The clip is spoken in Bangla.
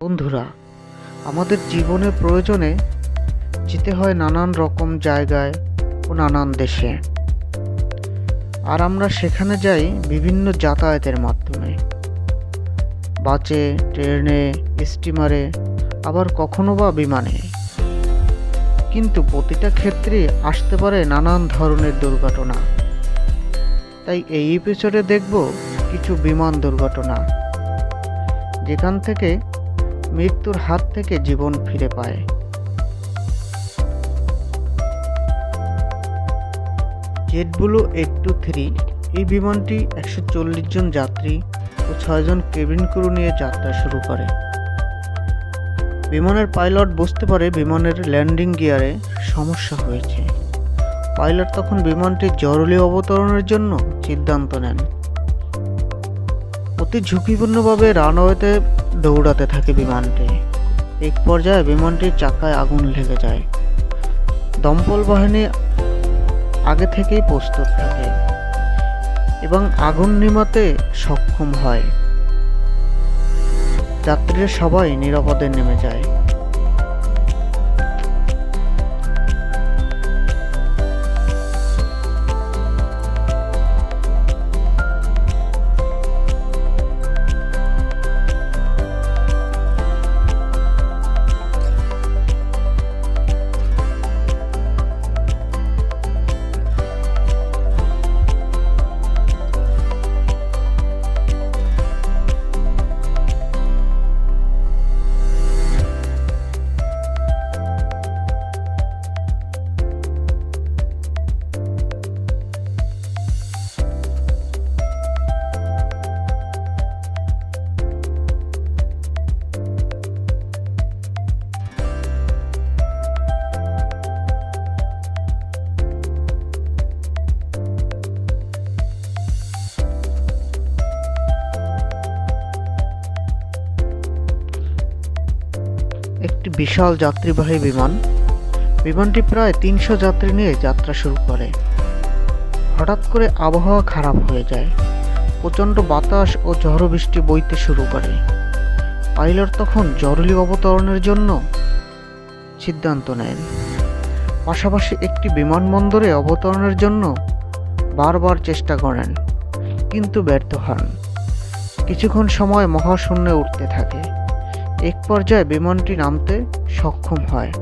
বন্ধুরা, আমাদের জীবনের প্রয়োজনে যেতে হয় নানান রকম জায়গায় ও নানান দেশে। আর আমরা সেখানে যাই বিভিন্ন যাতায়াতের মাধ্যমে, বাসে, ট্রেনে, স্টিমারে, আবার কখনো বা বিমানে। কিন্তু প্রতিটা ক্ষেত্রে আসতে পারে নানান ধরনের দুর্ঘটনা। তাই এই এপিসোডে দেখব কিছু বিমান দুর্ঘটনা, যেখান থেকে মৃত্যুর হাত থেকে জীবন ফিরে পায়। জেটব্লু 823 এই বিমানটি 140 জন যাত্রী ও 6 জন কেবিন ক্রু নিয়ে যাত্রা শুরু করে। বিমানের পাইলট বুঝতে পারে বিমানের ল্যান্ডিং গিয়ারে সমস্যা হয়েছে। পাইলট তখন বিমানটির জরুরি অবতরণের জন্য সিদ্ধান্ত নেন। অতি ঝুঁকিপূর্ণভাবে রানওয়েতে দৌড়াতে থাকে বিমানটি। এক পর্যায়ে বিমানটির চাকায় আগুন লেগে যায়। দমকল বাহিনী আগে থেকেই প্রস্তুত থাকে এবং আগুন নিভাতে সক্ষম হয়। যাত্রীরা সবাই নিরাপদে নেমে যায়। একটি বিশাল যাত্রীবাহী বিমানটি প্রায় 300 যাত্রী নিয়ে যাত্রা শুরু করে। হঠাৎ করে আবহাওয়া খারাপ হয়ে যায়। প্রচণ্ড বাতাস ও ঝড় বৃষ্টি বইতে শুরু করে। পাইলট তখন জরুরি অবতরণের জন্য সিদ্ধান্ত নেন। পাশাপাশি একটি বিমানবন্দরে অবতরণের জন্য বারবার চেষ্টা করেন, কিন্তু ব্যর্থ হন। কিছুক্ষণ সময় মহাশূন্যে উঠতে থাকে। এক পর্যায়ে বিমানটি নামতে সক্ষম হয়।